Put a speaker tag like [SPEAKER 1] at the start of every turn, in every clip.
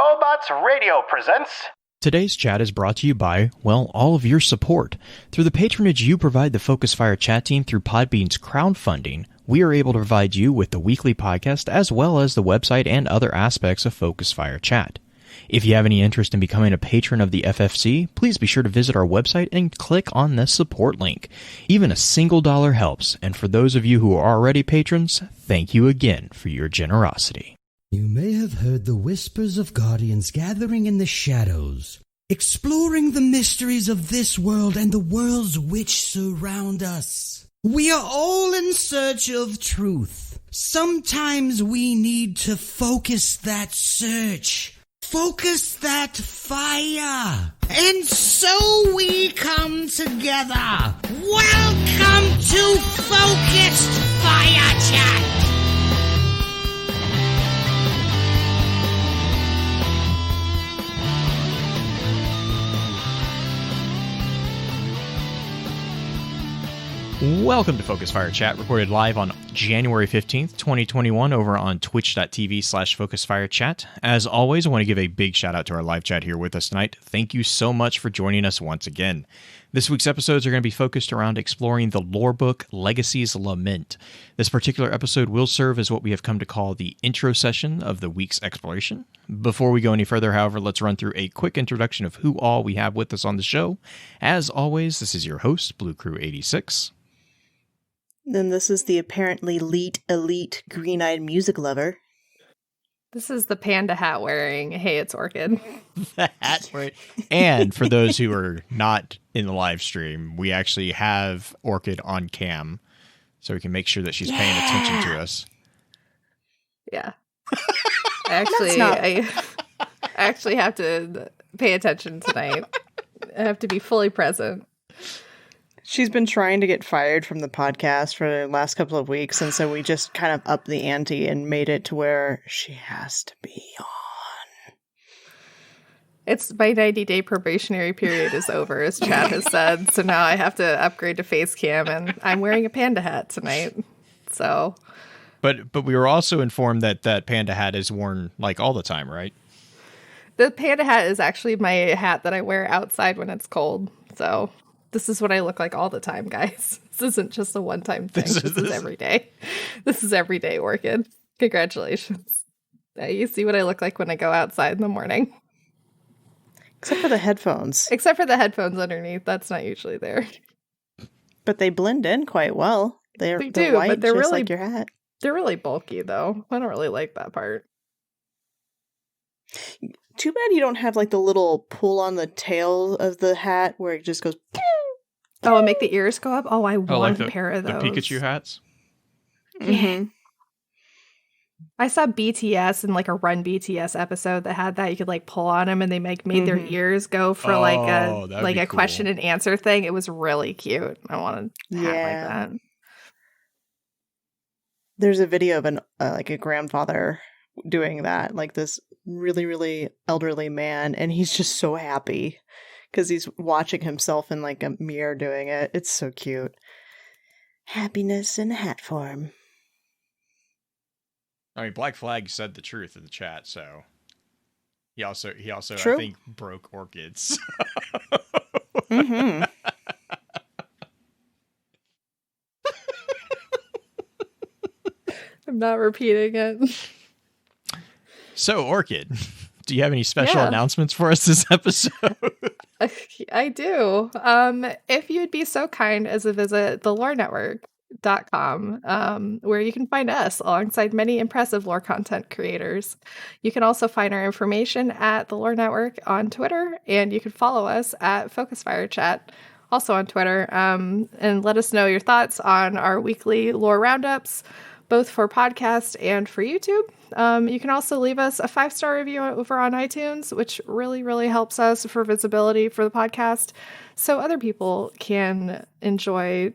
[SPEAKER 1] Robots Radio presents...
[SPEAKER 2] Today's chat is brought to you by, well, all of your support. Through the patronage you provide the Focus Fire chat team through Podbean's crowdfunding, we are able to provide you with the weekly podcast as well as the website and other aspects of Focus Fire chat. If you have any interest in becoming a patron of the FFC, please be sure to visit our website and click on the support link. Even a single dollar helps, and for those of you who are already patrons, thank you again for your generosity.
[SPEAKER 3] You may have heard the whispers of guardians gathering in the shadows, exploring the mysteries of this world and the worlds which surround us. We are all in search of truth. Sometimes we need to focus that search, focus that fire. And so we come together. Welcome to Focused Fire Chat.
[SPEAKER 2] Welcome to Focus Fire Chat, recorded live on January 15th, 2021 over on twitch.tv/FocusFireChat. As always, I want to give a big shout out to our live chat here with us tonight. Thank you so much for joining us once again. This week's episodes are going to be focused around exploring the lore book Legacy's Lament. This particular episode will serve as what we have come to call the intro session of the week's exploration. Before we go any further, however, let's run through a quick introduction of who all we have with us on the show. As always, this is your host, Blue Crew 86.
[SPEAKER 4] Then this is the apparently elite green-eyed music lover.
[SPEAKER 5] This is the panda hat wearing, hey, it's Orchid.
[SPEAKER 2] The hat wearing. And for those who are not in the live stream, we actually have Orchid on cam, so we can make sure that she's paying attention to us.
[SPEAKER 5] Yeah. I actually have to pay attention tonight. I have to be fully present.
[SPEAKER 4] She's been trying to get fired from the podcast for the last couple of weeks, and so we just kind of upped the ante and made it to where she has to be on.
[SPEAKER 5] It's my 90-day probationary period is over, as Chad has said, so now I have to upgrade to face cam, and I'm wearing a panda hat tonight, so...
[SPEAKER 2] But we were also informed that that panda hat is worn, like, all the time, right?
[SPEAKER 5] The panda hat is actually my hat that I wear outside when it's cold, so... This is what I look like all the time, guys. This isn't just a one-time thing. This is every day. This is every day, Orchid. Congratulations. You see what I look like when I go outside in the morning.
[SPEAKER 4] Except for the headphones.
[SPEAKER 5] Except for the headphones underneath. That's not usually there.
[SPEAKER 4] But they blend in quite well. They're white, but they're just really, like your hat.
[SPEAKER 5] They're really bulky, though. I don't really like that part.
[SPEAKER 4] Too bad you don't have, like, the little pull on the tail of the hat where it just goes...
[SPEAKER 5] Oh, and make the ears go up? Oh, I want
[SPEAKER 2] like
[SPEAKER 5] a pair of those.
[SPEAKER 2] The Pikachu hats?
[SPEAKER 5] Mm-hmm. I saw BTS in, like, a Run BTS episode that had that. You could, like, pull on them, and they made their ears go for, like a
[SPEAKER 2] cool.
[SPEAKER 5] question and answer thing. It was really cute. I wanted a hat like that.
[SPEAKER 4] There's a video of a grandfather doing that, like this really, really elderly man, and he's just so happy because he's watching himself in like a mirror doing it. It's so cute. Happiness in hat form.
[SPEAKER 2] I mean, Black Flag said the truth in the chat, so he also
[SPEAKER 4] True.
[SPEAKER 2] I think broke Orchids.
[SPEAKER 4] Mm-hmm.
[SPEAKER 5] I'm not repeating it.
[SPEAKER 2] So, Orchid, do you have any special announcements for us this episode?
[SPEAKER 5] I do. If you'd be so kind as to visit thelorenetwork.com, where you can find us alongside many impressive lore content creators. You can also find our information at the Lore Network on Twitter, and you can follow us at Focus Fire Chat, also on Twitter, and let us know your thoughts on our weekly lore roundups, both for podcast and for YouTube. You can also leave us a 5-star review over on iTunes, which really, really helps us for visibility for the podcast, so other people can enjoy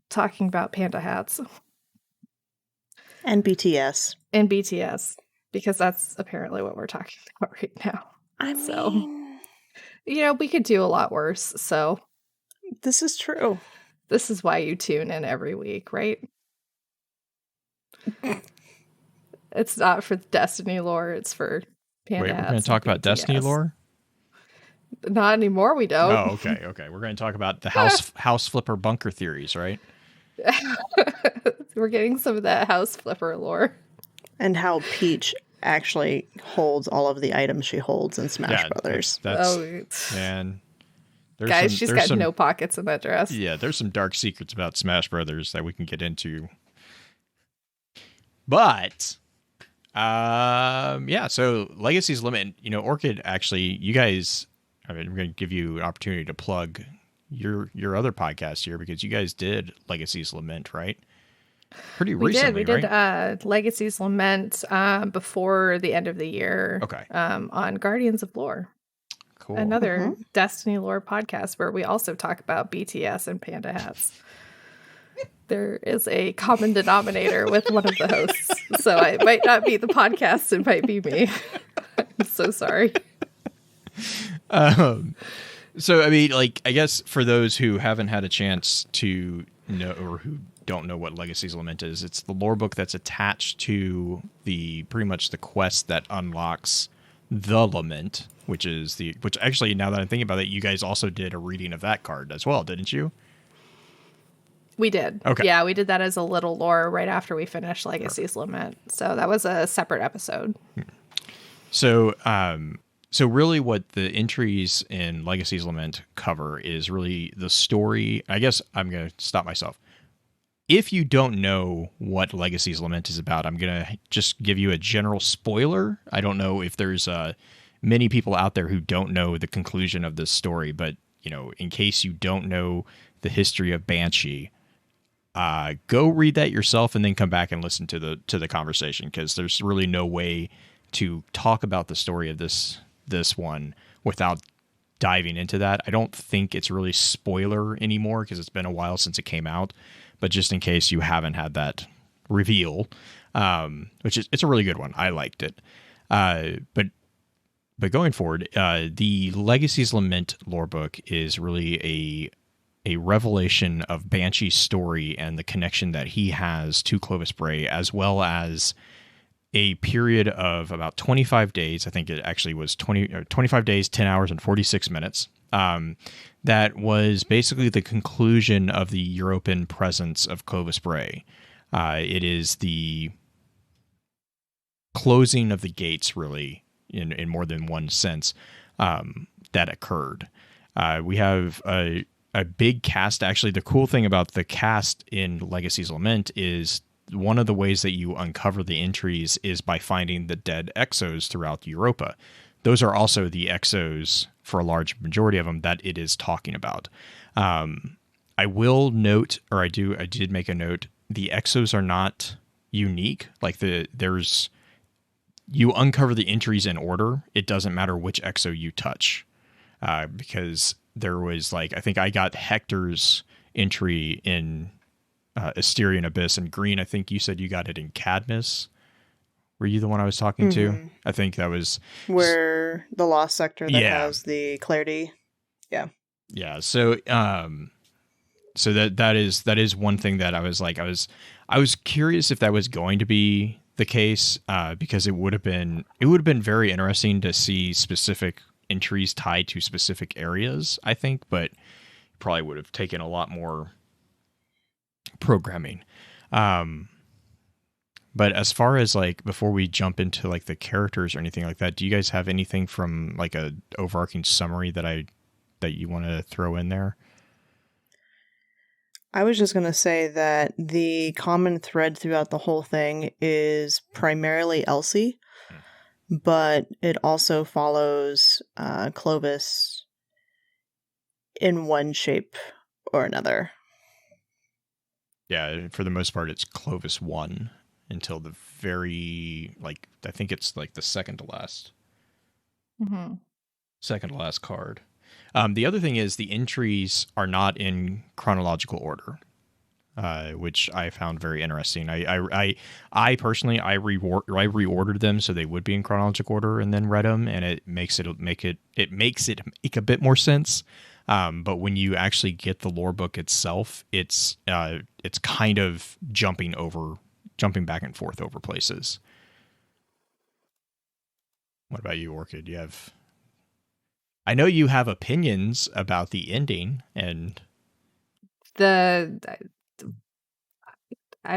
[SPEAKER 5] talking about panda hats.
[SPEAKER 4] And BTS.
[SPEAKER 5] And BTS, because that's apparently what we're talking about right now.
[SPEAKER 4] I mean...
[SPEAKER 5] You know, we could do a lot worse, so...
[SPEAKER 4] This is true.
[SPEAKER 5] This is why you tune in every week, right? It's not for Destiny lore, it's for Panda
[SPEAKER 2] Wait, we're
[SPEAKER 5] hats
[SPEAKER 2] going to talk
[SPEAKER 5] and
[SPEAKER 2] about Destiny
[SPEAKER 5] BTS.
[SPEAKER 2] lore?
[SPEAKER 5] Not anymore, we don't.
[SPEAKER 2] Oh, okay. We're going to talk about the house flipper bunker theories, right?
[SPEAKER 5] We're getting some of that house flipper lore.
[SPEAKER 4] And how Peach actually holds all of the items she holds in Smash Brothers.
[SPEAKER 2] Man.
[SPEAKER 5] Guys, she's got no pockets in that dress.
[SPEAKER 2] Yeah, there's some dark secrets about Smash Brothers that we can get into. But, so Legacy's Lament, Orchid actually, you guys, I'm going to give you an opportunity to plug your other podcast here because you guys did Legacy's Lament, right? Pretty recently,
[SPEAKER 5] we did Legacy's Lament before the end of the year.
[SPEAKER 2] Okay.
[SPEAKER 5] On Guardians of Lore.
[SPEAKER 2] Cool.
[SPEAKER 5] Another Destiny lore podcast where we also talk about BTS and panda hats. There is a common denominator with one of the hosts. So it might not be the podcast, it might be me. I'm so sorry.
[SPEAKER 2] So, I mean, I guess for those who haven't had a chance to know or who don't know what Legacy's Lament is, it's the lore book that's attached to pretty much the quest that unlocks the Lament, which actually, now that I'm thinking about it, you guys also did a reading of that card as well, didn't you?
[SPEAKER 5] We did.
[SPEAKER 2] Okay.
[SPEAKER 5] Yeah, we did that as a little lore right after we finished Legacy's Lament. So that was a separate episode.
[SPEAKER 2] So really what the entries in Legacy's Lament cover is really the story. I guess I'm going to stop myself. If you don't know what Legacy's Lament is about, I'm going to just give you a general spoiler. I don't know if there's many people out there who don't know the conclusion of this story, but in case you don't know the history of Banshee, go read that yourself and then come back and listen to the conversation, because there's really no way to talk about the story of this one without diving into that. I don't think it's really spoiler anymore because it's been a while since it came out, but just in case you haven't had that reveal, it's a really good one. I liked it. But going forward, the Legacy's Lament lore book is really a revelation of Banshee's story and the connection that he has to Clovis Bray, as well as a period of about 25 days. I think it actually was 25 days, 10 hours, and 46 minutes. That was basically the conclusion of the European presence of Clovis Bray. It is the closing of the gates, really, in more than one sense, that occurred. We have a big cast. Actually, the cool thing about the cast in Legacy's Lament is one of the ways that you uncover the entries is by finding the dead exos throughout Europa. Those are also the exos, for a large majority of them, that it is talking about. I will note, or I did make a note, the exos are not unique. Like you uncover the entries in order. It doesn't matter which exo you touch, because there was I think I got Hector's entry in Asterian Abyss, and Green, I think you said you got it in Cadmus. Were you the one I was talking to? I think that was
[SPEAKER 4] where the Lost Sector that has the clarity. Yeah. Yeah.
[SPEAKER 2] So that is one thing that I was curious if that was going to be the case, because it would have been very interesting to see specific entries tied to specific areas, I think, but probably would have taken a lot more programming. But as far as before we jump into the characters or anything like that, do you guys have anything from a overarching summary that you want to throw in there?
[SPEAKER 4] I was just going to say that the common thread throughout the whole thing is primarily Elsie, but it also follows Clovis in one shape or another.
[SPEAKER 2] Yeah, for the most part, it's Clovis 1 until the very, I think it's the second to last.
[SPEAKER 5] Mm-hmm.
[SPEAKER 2] Second to last card. The other thing is the entries are not in chronological order, which I found very interesting. I personally reordered them so they would be in chronological order and then read them, and it makes it make a bit more sense. But when you actually get the lore book itself, it's kind of jumping back and forth over places. What about you, Orchid? I know you have opinions about the ending, and
[SPEAKER 5] I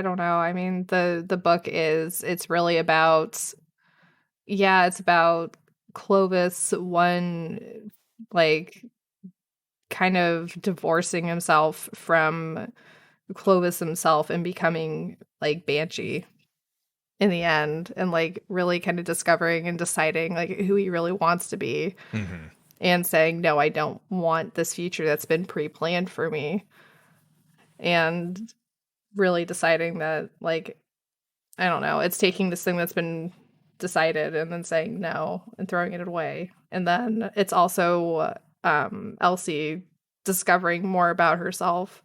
[SPEAKER 5] don't know. I mean, the book it's really about, it's about Clovis, one, like, kind of divorcing himself from Clovis himself and becoming like Banshee in the end, and like really kind of discovering and deciding like who he really wants to be, and saying, no, I don't want this future that's been pre-planned for me, and really deciding that, like, I don't know, it's taking this thing that's been decided and then saying no and throwing it away. And then it's also Elsie discovering more about herself,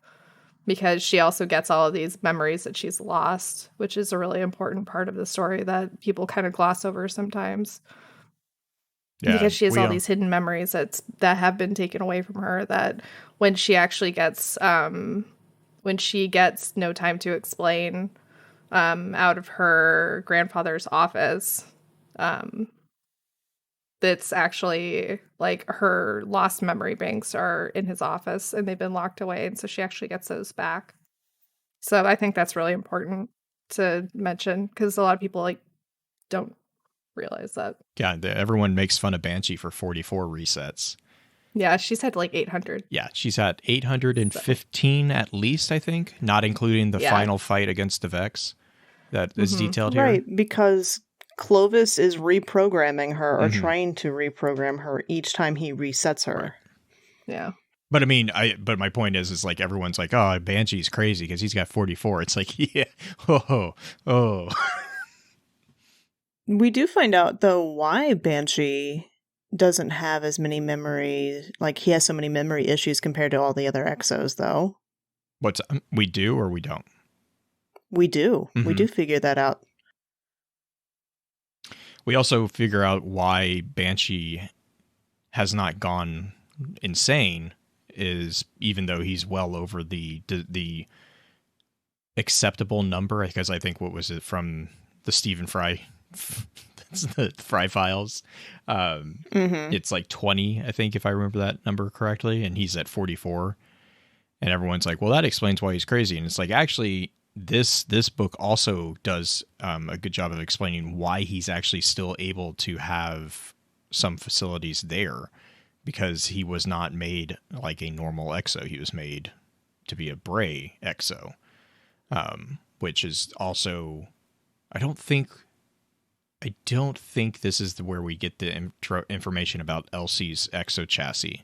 [SPEAKER 5] because she also gets all of these memories that she's lost, which is a really important part of the story that people kind of gloss over sometimes. Yeah, because she has all these hidden memories that have been taken away from her, that when she actually gets no time to explain out of her grandfather's office, that's actually like her lost memory banks are in his office and they've been locked away, and so she actually gets those back. So I think that's really important to mention, because a lot of people like don't realize that.
[SPEAKER 2] Yeah, everyone makes fun of Banshee for 44 resets.
[SPEAKER 5] Yeah, she's had like 800.
[SPEAKER 2] Yeah, she's had 815 at least, I think, not including the final fight against the Vex that is detailed here.
[SPEAKER 4] Right, because Clovis is reprogramming her, or trying to reprogram her each time he resets her.
[SPEAKER 2] Right.
[SPEAKER 5] Yeah.
[SPEAKER 2] But I mean, but my point is like everyone's like, oh, Banshee's crazy because he's got 44. It's like, yeah, oh.
[SPEAKER 4] We do find out, though, why Banshee doesn't have as many memories. Like, he has so many memory issues compared to all the other Exos, though.
[SPEAKER 2] We do or we don't?
[SPEAKER 4] We do. We do figure that out.
[SPEAKER 2] We also figure out why Banshee has not gone insane, is even though he's well over the acceptable number, because I think, what was it, from the Stephen Fry the Fry files, it's like 20, I think, if I remember that number correctly, and he's at 44, and everyone's like, well, that explains why he's crazy. And it's like, actually, this book also does a good job of explaining why he's actually still able to have some facilities there, because he was not made like a normal Exo. He was made to be a Bray Exo, which is also, I don't think this is where we get the information about Elsie's Exo chassis,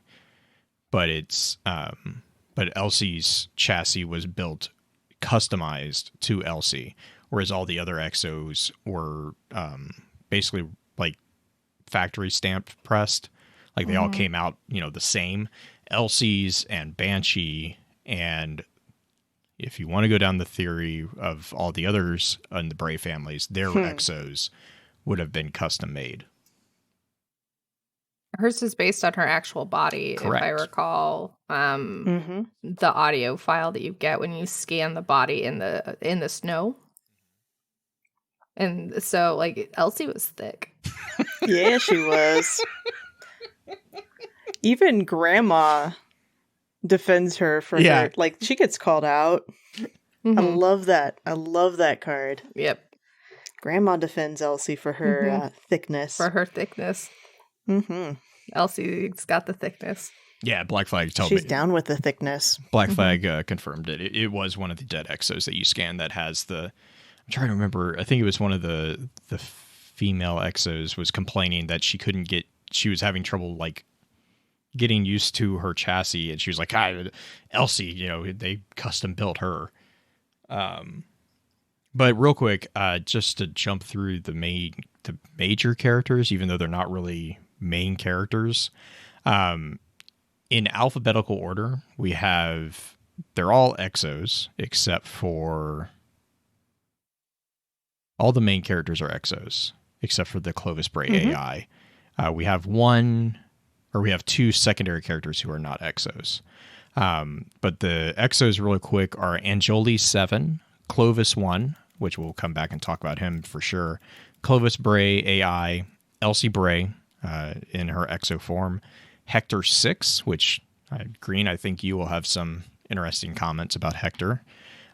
[SPEAKER 2] but it's but Elsie's chassis was built customized to Elsie, whereas all the other Exos were basically like factory stamped pressed, like they all came out, the same. Elsie's and Banshee, and if you want to go down the theory of all the others in the Bray families, their Exos would have been custom made.
[SPEAKER 5] Hers is based on her actual body.
[SPEAKER 2] Correct.
[SPEAKER 5] If I recall, the audio file that you get when you scan the body in the snow. And so, like, Elsie was thick.
[SPEAKER 4] Yeah, she was. Even Grandma defends her for her. Like, she gets called out. I love that. I love that card.
[SPEAKER 5] Yep.
[SPEAKER 4] Grandma defends Elsie for her thickness.
[SPEAKER 5] For her thickness. Elsie's got the thickness.
[SPEAKER 2] Yeah, Black Flag told me.
[SPEAKER 4] She's down with the thickness.
[SPEAKER 2] Black Flag confirmed it. It was one of the dead Exos that you scanned that has the... I'm trying to remember. I think it was one of the female Exos was complaining that she couldn't get... She was having trouble, like, getting used to her chassis, and she was like, Elsie, they custom built her. But real quick, just to jump through the major characters, even though they're not really main characters, in alphabetical order, they're all Exos, except for all the main characters are Exos, except for the Clovis Bray AI. We have two secondary characters who are not Exos. But the Exos, really quick, are Anjoli 7, Clovis 1, which we'll come back and talk about him for sure, Clovis Bray AI, Elsie Bray in her exo form, Hector 6, which, Green, I think you will have some interesting comments about Hector.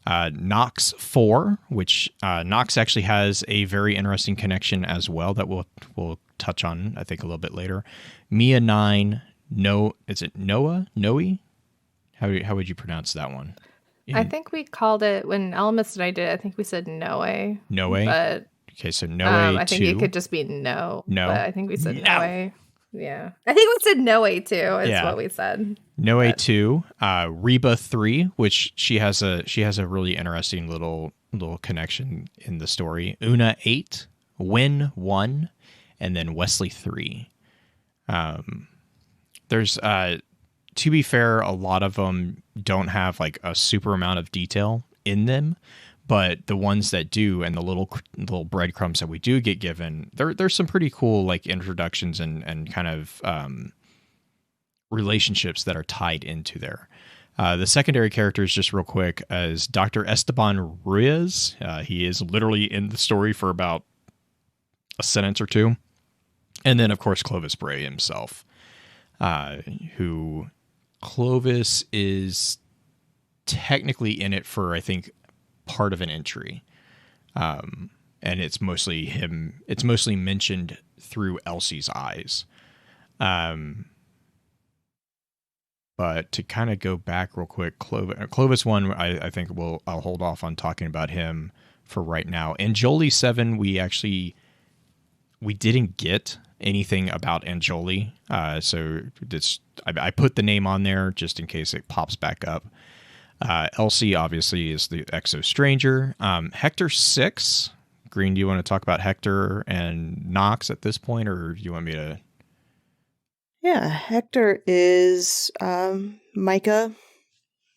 [SPEAKER 2] Nox 4, which Nox actually has a very interesting connection as well that we'll touch on, I think, a little bit later. Mia 9, is it Noah? Noe? How would you pronounce that one?
[SPEAKER 5] I think we called it, when Elmas and I did it, I think we said Noe.
[SPEAKER 2] Noe?
[SPEAKER 5] But
[SPEAKER 2] okay, so Noe 2.
[SPEAKER 5] I think it could just be no.
[SPEAKER 2] No?
[SPEAKER 5] But I think we said Noe. Yeah. I think we said Noe too, is what we said.
[SPEAKER 2] Noe 2, Reba 3, which she has a really interesting little connection in the story. Una 8, Win 1, and then Wesley 3. There's to be fair, a lot of them don't have like a super amount of detail in them, but the ones that do, and the little breadcrumbs that we do get given, there's some pretty cool like introductions and kind of relationships that are tied into there. The secondary characters, just real quick, is Dr. Esteban Ruiz. He is literally in the story for about a sentence or two. And then, of course, Clovis Bray himself, who Clovis is technically in it for, I think, part of an entry. And it's mostly him. It's mostly mentioned through Elsie's eyes. But to kind of go back real quick, Clovis 1, I think I'll hold off on talking about him for right now. Anjoli 7, we didn't get anything about Anjoli. So I put the name on there just in case it pops back up. Elsie obviously is the Exo Stranger. Hector 6, Green, do you want to talk about Hector and Nox at this point, or do you want me to?
[SPEAKER 4] Yeah, Hector is Micah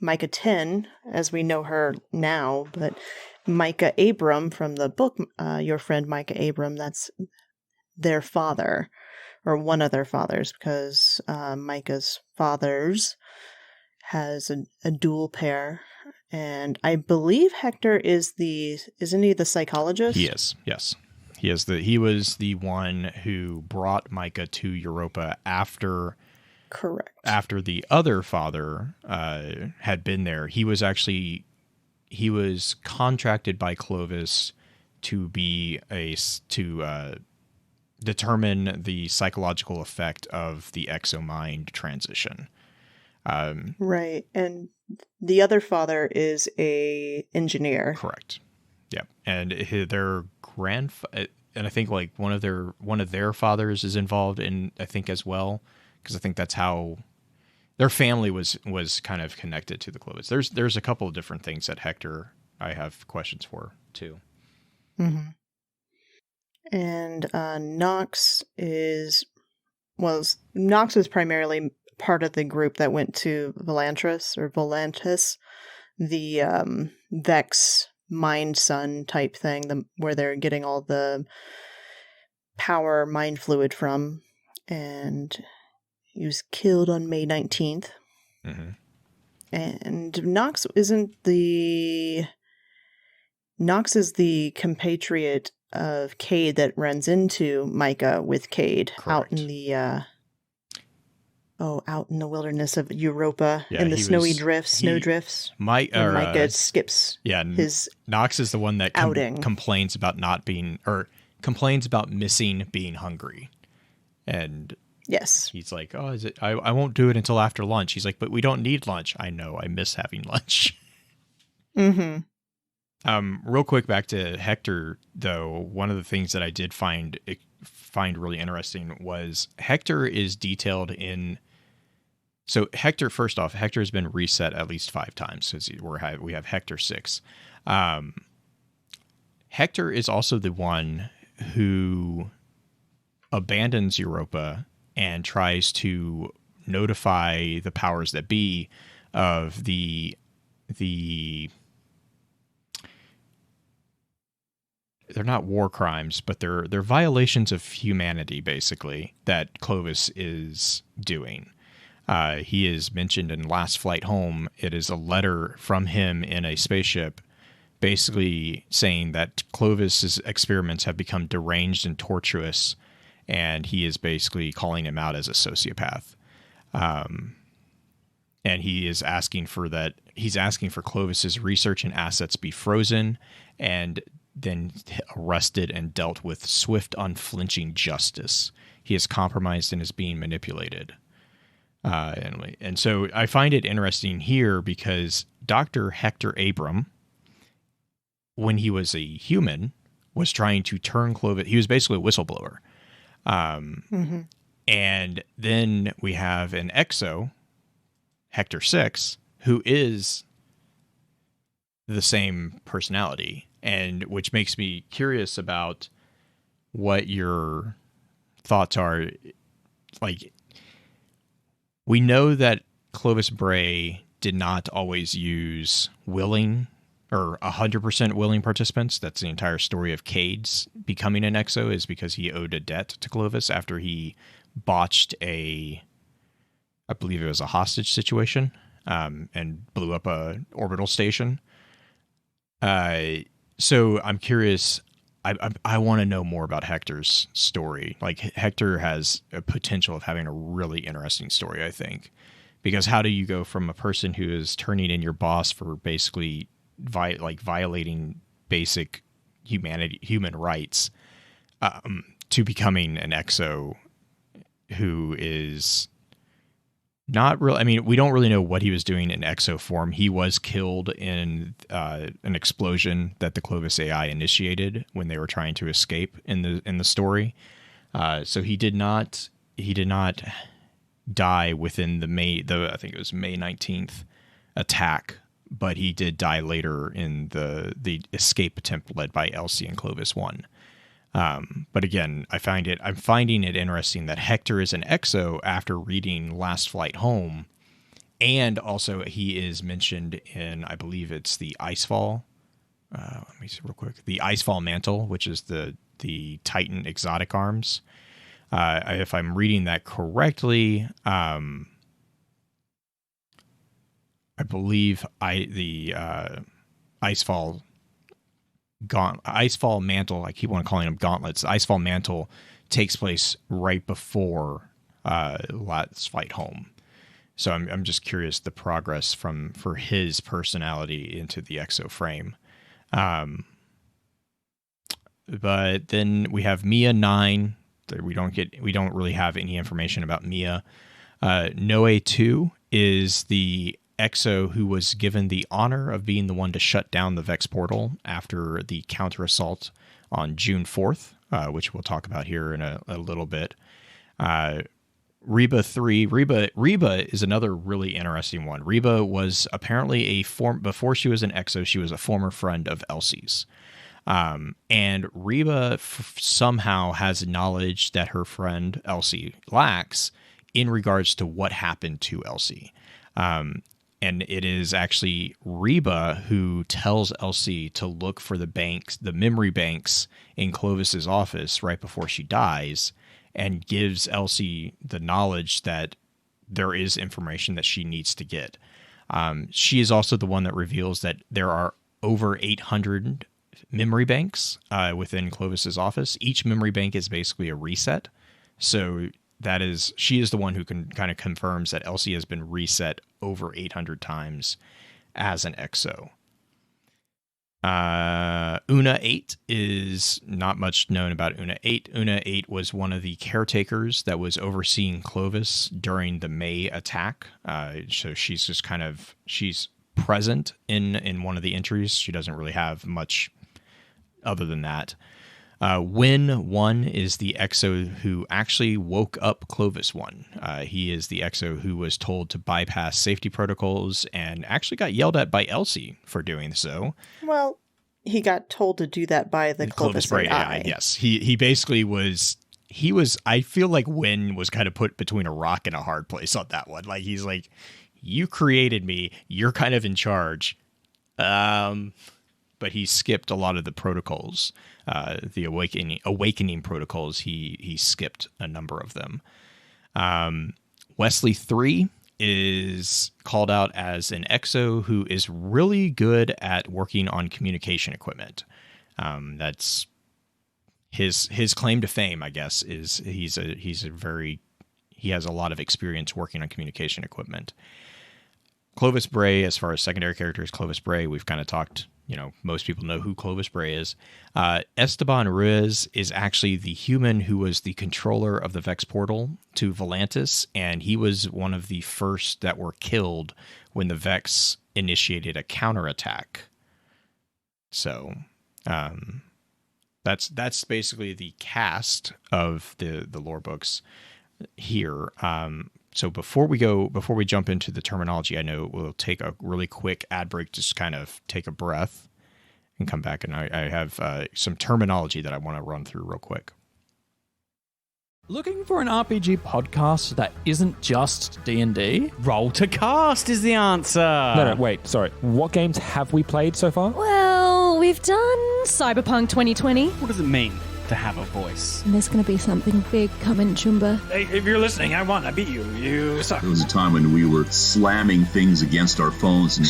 [SPEAKER 4] 10, as we know her now, but Micah Abram from the book, Your Friend Micah Abram, that's their father, or one of their fathers, because Micah's fathers has a dual pair, and I believe Hector isn't he the psychologist?
[SPEAKER 2] He is, yes. He was the one who brought Micah to Europa after. Correct. After the other father had been there. He was contracted by Clovis to determine the psychological effect of the exomind transition.
[SPEAKER 4] Right, and the other father is a engineer.
[SPEAKER 2] Correct. Yep, and their and I think like one of their fathers is involved in, I think, as well, because I think that's how their family was kind of connected to the Clovis. There's a couple of different things that Hector I have questions for too.
[SPEAKER 4] Mm-hmm. And Nox is primarily part of the group that went to Volantis, the Vex Mind Sun type thing, where they're getting all the power mind fluid from, and he was killed on May 19th. Mm-hmm. And Nox is the compatriot of Cade that runs into Micah with Cade. Correct. Out in the wilderness of Europa, in the snow drifts. Micah skips.
[SPEAKER 2] Yeah,
[SPEAKER 4] his
[SPEAKER 2] Nox is the one that complains about complains about missing being hungry, and
[SPEAKER 4] yes,
[SPEAKER 2] he's like, "Oh, is it? I won't do it until after lunch." He's like, "But we don't need lunch." I know. I miss having lunch.
[SPEAKER 4] Mm-hmm.
[SPEAKER 2] Real quick, back to Hector, though. One of the things that I did find really interesting was Hector is detailed in. So Hector, first off, Hector has been reset at least 5 times since we have Hector 6. Hector is also the one who abandons Europa and tries to notify the powers that be of the they're not war crimes, but they're violations of humanity, basically, that Clovis is doing. He is mentioned in Last Flight Home. It is a letter from him in a spaceship basically saying that Clovis's experiments have become deranged and tortuous, and he is basically calling him out as a sociopath. And he is asking for that. He's asking for Clovis's research and assets be frozen and then arrested and dealt with swift, unflinching justice. He is compromised and is being manipulated. And so I find it interesting here because Dr. Hector Abram, when he was a human, was trying to turn Clovis. He was basically a whistleblower. And then we have an exo, Hector 6, who is the same personality, and which makes me curious about what your thoughts are. Like, we know that Clovis Bray did not always use willing or 100% willing participants. That's the entire story of Cade's becoming an exo, is because he owed a debt to Clovis after he botched I believe it was a hostage situation, and blew up a orbital station. So I'm curious. I want to know more about Hector's story. Like, Hector has a potential of having a really interesting story, I think, because how do you go from a person who is turning in your boss for basically violating basic human rights, to becoming an exo who is not real. I mean, we don't really know what he was doing in exo form. He was killed in an explosion that the Clovis AI initiated when they were trying to escape in the story. So he did not die within I think it was May 19th attack, but he did die later in the escape attempt led by Elsie and Clovis 1. But again, I'm finding it interesting that Hector is an exo after reading Last Flight Home, and also he is mentioned in, I believe it's the Icefall. Let me see real quick. The Icefall Mantle, which is the Titan exotic arms. If I'm reading that correctly, I believe the Icefall Mantle, I keep on calling them gauntlets. Icefall Mantle takes place right before Last Flight Home. So I'm just curious the progress for his personality into the exo frame. But then we have Mia 9. We don't really have any information about Mia. Noe 2 is the exo who was given the honor of being the one to shut down the Vex portal after the counter assault on June 4th, which we'll talk about here in a little bit. Reba 3. Reba is another really interesting one. Reba was apparently before she was an exo, she was a former friend of Elsie's. And Reba somehow has knowledge that her friend Elsie lacks in regards to what happened to Elsie. And it is actually Reba who tells Elsie to look for the memory banks in Clovis's office right before she dies, and gives Elsie the knowledge that there is information that she needs to get. She is also the one that reveals that there are over 800 memory banks within Clovis's office. Each memory bank is basically a reset. So she is the one who can kind of confirms that Elsie has been reset over 800 times as an exo. Una 8 is not much known about Una 8. Una 8 was one of the caretakers that was overseeing Clovis during the May attack. So she's just she's present in one of the entries. She doesn't really have much other than that. Win 1 is the exo who actually woke up Clovis 1. He is the exo who was told to bypass safety protocols and actually got yelled at by Elsie for doing so.
[SPEAKER 4] Well, he got told to do that by the Clovis Bray AI.
[SPEAKER 2] Yes, he basically was. He was. I feel like Win was kind of put between a rock and a hard place on that one. Like, he's like, you created me. You're kind of in charge. But he skipped a lot of the protocols, the awakening protocols. He skipped a number of them. Wesley 3 is called out as an exo who is really good at working on communication equipment. his claim to fame, I guess, is he has a lot of experience working on communication equipment. Clovis Bray, as far as secondary characters, Clovis Bray, we've kind of talked, most people know who Clovis Bray is. Esteban Ruiz is actually the human who was the controller of the Vex portal to Volantis, and he was one of the first that were killed when the Vex initiated a counterattack. So, that's basically the cast of the lore books here. So before we jump into the terminology, I know we'll take a really quick ad break, just kind of take a breath and come back. And I have some terminology that I want to run through real quick.
[SPEAKER 6] Looking for an RPG podcast that isn't just D&D?
[SPEAKER 7] Roll to Cast is the answer.
[SPEAKER 8] No, wait, sorry. What games have we played so far?
[SPEAKER 9] Well, we've done Cyberpunk 2020.
[SPEAKER 7] What does it mean to have a voice?
[SPEAKER 9] And there's going to be something big coming, Chumba.
[SPEAKER 7] Hey, if you're listening, I won. I beat you. You suck.
[SPEAKER 10] There was a time when we were slamming things against our phones and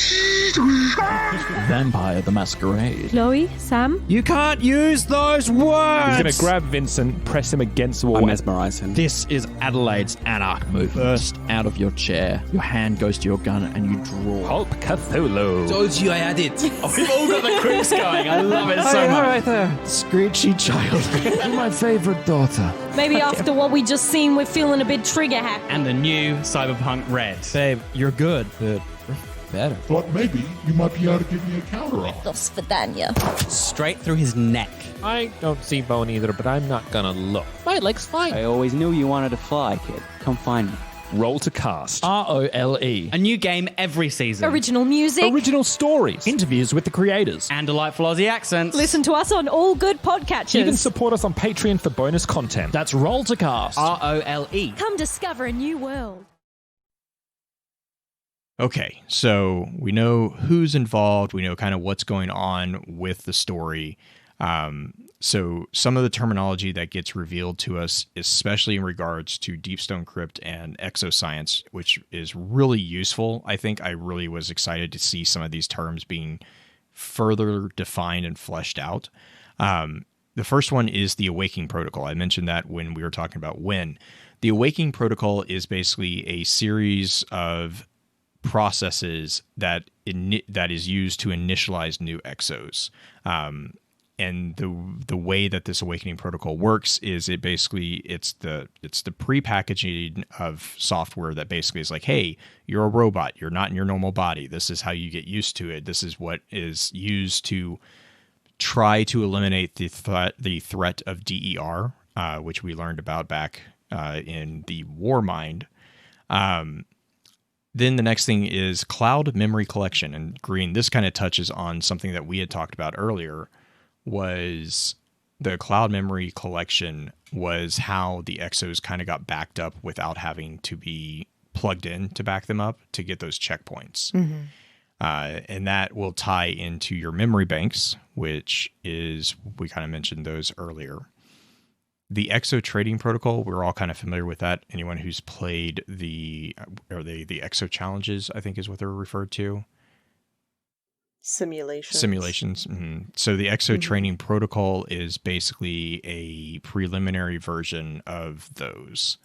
[SPEAKER 6] Vampire the Masquerade.
[SPEAKER 9] Chloe, Sam?
[SPEAKER 7] You can't use those words!
[SPEAKER 8] He's going to grab Vincent, press him against the wall.
[SPEAKER 7] I mesmerise him.
[SPEAKER 6] This is Adelaide's Anarch movement. Burst out of your chair, your hand goes to your gun, and you draw.
[SPEAKER 8] Hulk Cthulhu.
[SPEAKER 11] Told you I had it.
[SPEAKER 6] Oh, we've all got the quips going. I love it so much.
[SPEAKER 7] Right there.
[SPEAKER 6] Screechy child.
[SPEAKER 8] You're my favourite daughter.
[SPEAKER 9] Maybe after what we just seen, we're feeling a bit trigger happy.
[SPEAKER 7] And the new Cyberpunk Red.
[SPEAKER 6] Babe, you're good, but we're better.
[SPEAKER 12] Thought maybe you might be able to give me a counter-off.
[SPEAKER 9] Dos Vidania.
[SPEAKER 7] Straight through his neck.
[SPEAKER 8] I don't see bone either, but I'm not going to look. My leg's fine.
[SPEAKER 11] I always knew you wanted to fly, kid. Come find me.
[SPEAKER 8] Roll to Cast.
[SPEAKER 6] ROLE.
[SPEAKER 7] A new game every season.
[SPEAKER 9] Original music.
[SPEAKER 8] Original stories.
[SPEAKER 6] Interviews with the creators.
[SPEAKER 7] And delightful Aussie accents.
[SPEAKER 9] Listen to us on all good podcatchers.
[SPEAKER 8] You can support us on Patreon for bonus content.
[SPEAKER 6] That's Roll to Cast.
[SPEAKER 7] ROLE.
[SPEAKER 9] Come discover a new world.
[SPEAKER 2] Okay, so we know who's involved. We know kind of what's going on with the story. So some of the terminology that gets revealed to us, especially in regards to Deepstone Crypt and exoscience, which is really useful. I think I really was excited to see some of these terms being further defined and fleshed out. The first one is the Awakening Protocol. I mentioned that when we were talking about when. The Awakening Protocol is basically a series of processes that is used to initialize new exos. And the way that this Awakening Protocol works is it's the pre-packaging of software that basically is like, hey, you're a robot, you're not in your normal body. This is how you get used to it. This is what is used to try to eliminate the threat of DER, which we learned about back in the Warmind. Then the next thing is Cloud Memory Collection. And Green, this kind of touches on something that we had talked about earlier, was the Cloud Memory Collection was how the exos kind of got backed up without having to be plugged in to back them up to get those checkpoints. Mm-hmm. And that will tie into your memory banks, which is, we kind of mentioned those earlier. The Exo Trading Protocol, we're all kind of familiar with that. Anyone who's played the Exo Challenges, I think is what they're referred to. Simulations. Mm-hmm. So the Exo Training Protocol is basically a preliminary version of those.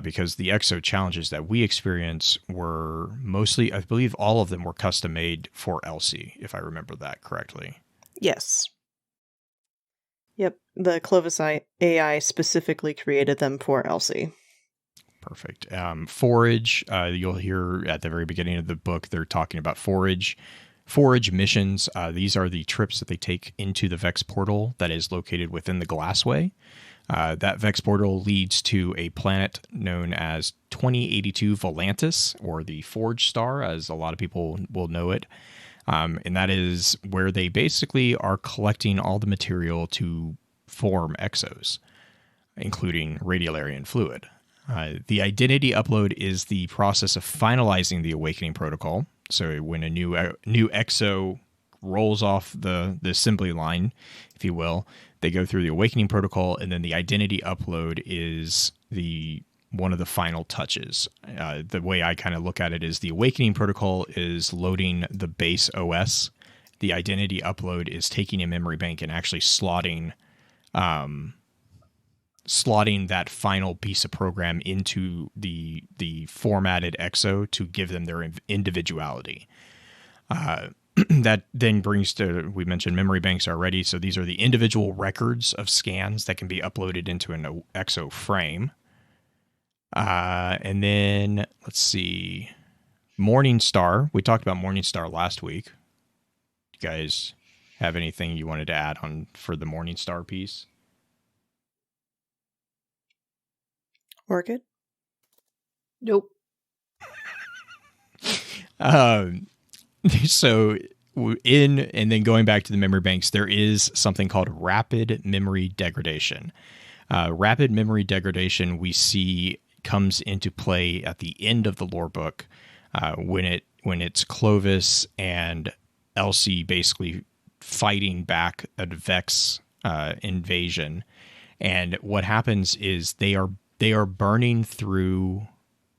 [SPEAKER 2] Because the Exo Challenges that we experience were mostly, I believe all of them were custom made for Elsie, if I remember that correctly.
[SPEAKER 4] Yes. Yep. The Clovis AI specifically created them for Elsie.
[SPEAKER 2] Perfect. Forage, you'll hear at the very beginning of the book, they're talking about Forage missions. These are the trips that they take into the Vex portal that is located within the Glassway. That Vex portal leads to a planet known as 2082 Volantis, or the Forge Star, as a lot of people will know it. And that is where they basically are collecting all the material to form exos, including radiolarian fluid. The identity upload is the process of finalizing the Awakening Protocol. So when a new exo rolls off the assembly line, if you will, they go through the Awakening Protocol, and then the identity upload is one of the final touches. The way I kind of look at it is the Awakening Protocol is loading the base OS. The identity upload is taking a memory bank and actually slotting slotting that final piece of program into the formatted EXO to give them their individuality. That then brings to, we mentioned memory banks already, so these are the individual records of scans that can be uploaded into an EXO frame. And then, let's see, Morningstar. We talked about Morningstar last week. You guys have anything you wanted to add on for the Morningstar piece?
[SPEAKER 4] Orchid?
[SPEAKER 5] Nope.
[SPEAKER 2] So and then going back to the memory banks, there is something called rapid memory degradation. Rapid memory degradation we see comes into play at the end of the lore book when it's Clovis and Elsie basically fighting back a Vex invasion. And what happens is they are burning through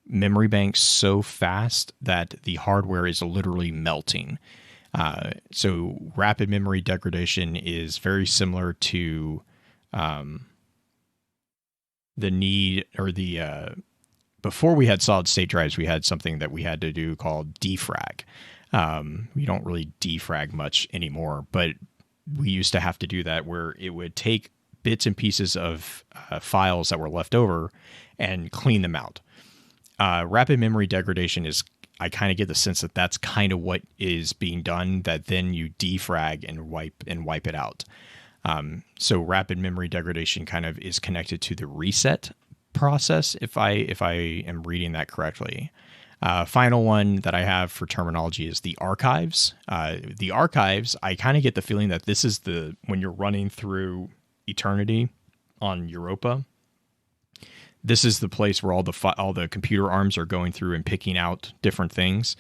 [SPEAKER 2] memory banks so fast that the hardware is literally melting. So rapid memory degradation is very similar to the need, or the before we had solid state drives, we had something that we had to do called defrag. We don't really defrag much anymore, but we used to have to do that, where it would take bits and pieces of files that were left over and clean them out. Rapid memory degradation is, I kind of get the sense that that's kind of what is being done, that then you defrag and wipe it out. So rapid memory degradation kind of is connected to the reset process, if I am reading that correctly. Final one that I have for terminology is the archives. The archives, I kind of get the feeling that this is when you're running through Eternity on Europa, this is the place where all the computer arms are going through and picking out different things.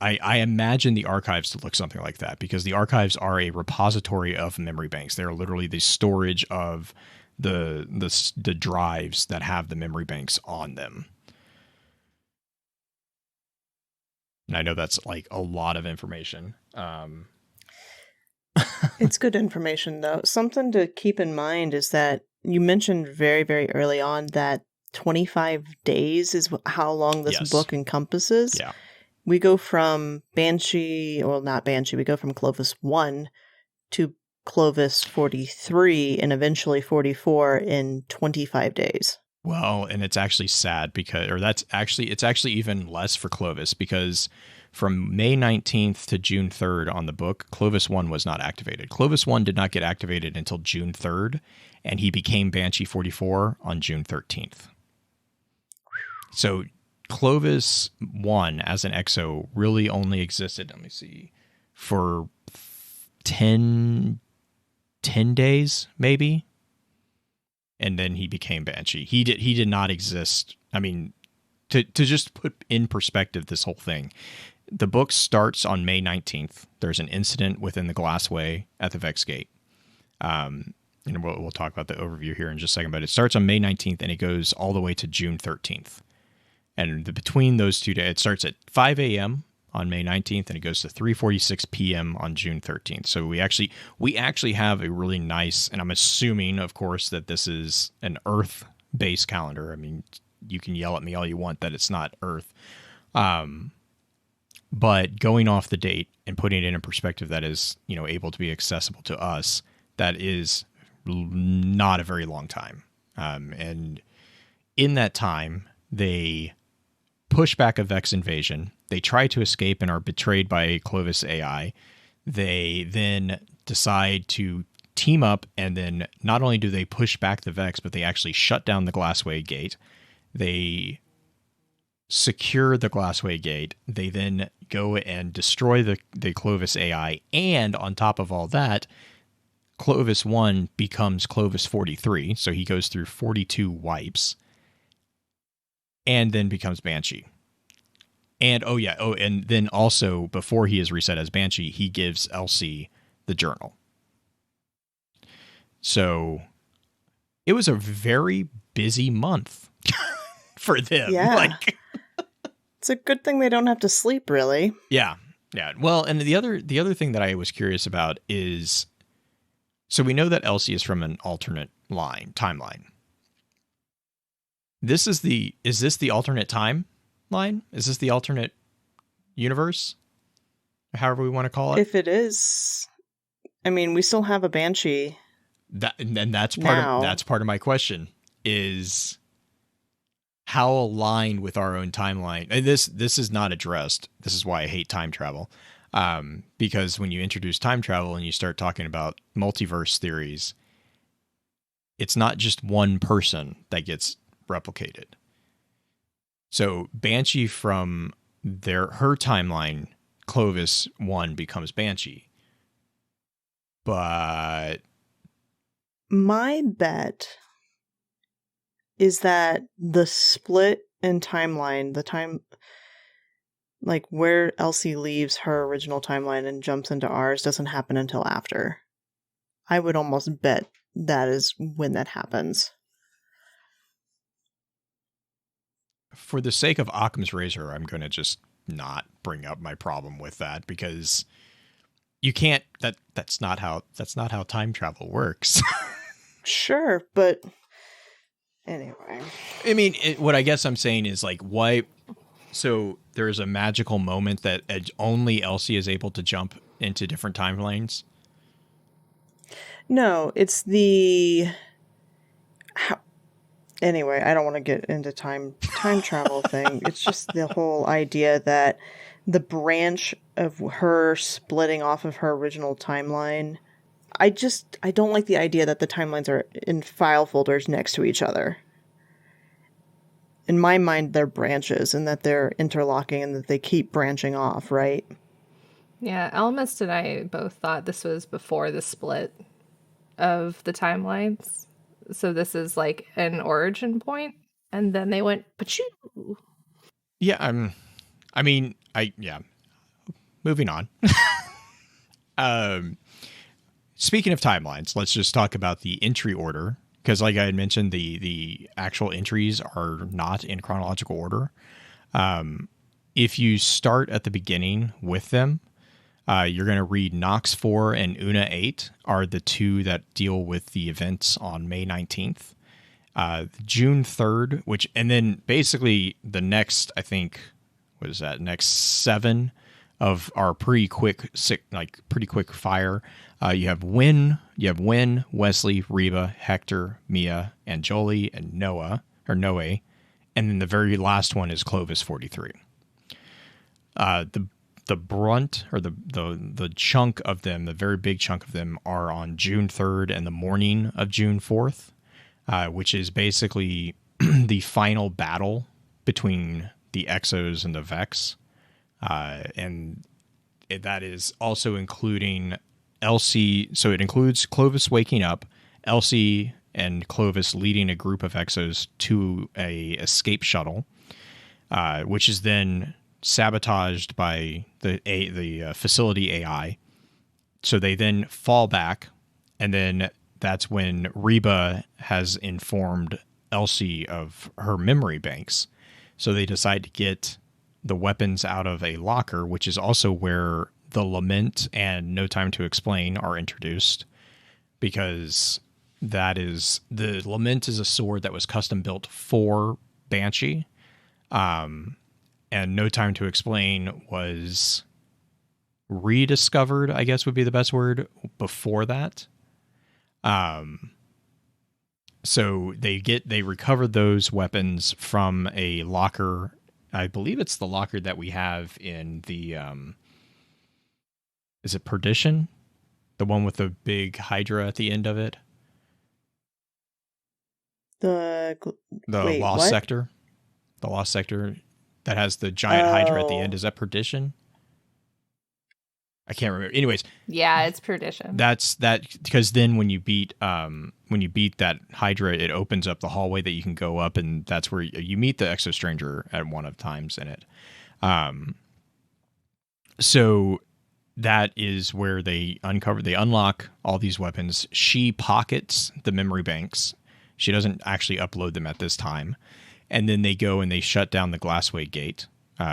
[SPEAKER 2] I imagine the archives to look something like that, because the archives are a repository of memory banks. They are literally the storage of the drives that have the memory banks on them. And I know that's like a lot of information.
[SPEAKER 4] It's good information, though. Something to keep in mind is that you mentioned very, very early on that 25 days is how long this book encompasses.
[SPEAKER 2] Yeah.
[SPEAKER 4] We go from Banshee, well, not Banshee, we go from Clovis 1 to Clovis 43 and eventually 44 in 25 days.
[SPEAKER 2] Well, and it's actually sad it's actually even less for Clovis, because from May 19th to June 3rd on the book, Clovis 1 was not activated. Clovis 1 did not get activated until June 3rd, and he became Banshee 44 on June 13th. So Clovis 1 as an EXO really only existed, let me see, for 10 days, maybe. And then he became Banshee. He did not exist. I mean, to just put in perspective this whole thing, the book starts on May 19th. There's an incident within the Glassway at the Vex Gate. And we'll talk about the overview here in just a second, but it starts on May 19th and it goes all the way to June 13th. And between those 2 days, it starts at 5 a.m. on May 19th and it goes to 3:46 p.m. on June 13th. So we actually have a really nice, and I'm assuming, of course, that this is an Earth-based calendar. I mean, you can yell at me all you want that it's not Earth. But going off the date and putting it in perspective that is, able to be accessible to us, that is not a very long time. And in that time, they push back a Vex invasion. They try to escape and are betrayed by Clovis AI. They then decide to team up, and then not only do they push back the Vex, but they actually shut down the Glassway Gate. They secure the Glassway Gate. They then go and destroy the Clovis AI, and on top of all that, Clovis 1 becomes Clovis 43, so he goes through 42 wipes, and then becomes Banshee. And and then also, before he is reset as Banshee, he gives Elsie the journal. So it was a very busy month for them.
[SPEAKER 4] Yeah. It's a good thing they don't have to sleep, really.
[SPEAKER 2] Yeah. Yeah. Well, and the other thing that I was curious about is So we know that Elsie is from an alternate timeline. Is this the alternate timeline? Is this the alternate universe? However we want to call it.
[SPEAKER 4] If it is, I mean, we still have a Banshee.
[SPEAKER 2] That's part of my question is how aligned with our own timeline. And this is not addressed. This is why I hate time travel. Because when you introduce time travel and you start talking about multiverse theories, it's not just one person that gets replicated. So Banshee from her timeline, Clovis 1 becomes Banshee. But
[SPEAKER 4] my bet is that the split in timeline, the time, like where Elsie leaves her original timeline and jumps into ours, doesn't happen until after. I would almost bet that is when that happens.
[SPEAKER 2] For the sake of Occam's razor, I'm going to just not bring up my problem with that because you can't. That's not how time travel works.
[SPEAKER 4] Sure, but anyway.
[SPEAKER 2] I mean, what I guess I'm saying is like, why? So there's a magical moment that only Elsie is able to jump into different timelines.
[SPEAKER 4] No, it's the. Anyway, I don't want to get into time travel thing. It's just the whole idea that the branch of her splitting off of her original timeline. I don't like the idea that the timelines are in file folders next to each other. In my mind, they're branches and that they're interlocking and that they keep branching off, right?
[SPEAKER 5] Yeah, Elmist and I both thought this was before the split of the timelines. So this is like an origin point, and then they went pachoo.
[SPEAKER 2] Yeah, moving on. Speaking of timelines, let's just talk about the entry order, because like I had mentioned, the actual entries are not in chronological order. If you start at the beginning with them, you're going to read Nox 4 and Una 8 are the two that deal with the events on May 19th. June 3rd, and then basically the next, I think, next 7 of our pretty quick fire. You have Wynn, Wesley, Reba, Hector, Mia, and Jolie, and Noe. And then the very last one is Clovis 43. The brunt or the chunk of them, the very big chunk of them, are on June 3rd and the morning of June 4th, which is basically the final battle between the Exos and the Vex. And that is also including Elsie. So it includes Clovis waking up, Elsie and Clovis leading a group of Exos to a escape shuttle, which is then sabotaged by the facility AI. So they then fall back, and then that's when Reba has informed Elsie of her memory banks. So they decide to get the weapons out of a locker, which is also where the Lament and No Time to Explain are introduced, because the Lament is a sword that was custom built for Banshee. And No Time to Explain was rediscovered, I guess would be the best word, before that. So they recovered those weapons from a locker. I believe it's the locker that we have in the, is it Perdition? The one with the big Hydra at the end of it?
[SPEAKER 4] Wait,
[SPEAKER 2] Lost
[SPEAKER 4] what?
[SPEAKER 2] Sector? The Lost Sector that has the giant Hydra at the end. Is that Perdition? I can't remember. Anyways.
[SPEAKER 5] Yeah, it's Perdition.
[SPEAKER 2] That's because then when you beat that Hydra, it opens up the hallway that you can go up, and that's where you meet the Exo Stranger at one of times in it. So that is where they unlock all these weapons. She pockets the memory banks. She doesn't actually upload them at this time. And then they go and they shut down the Glassway Gate,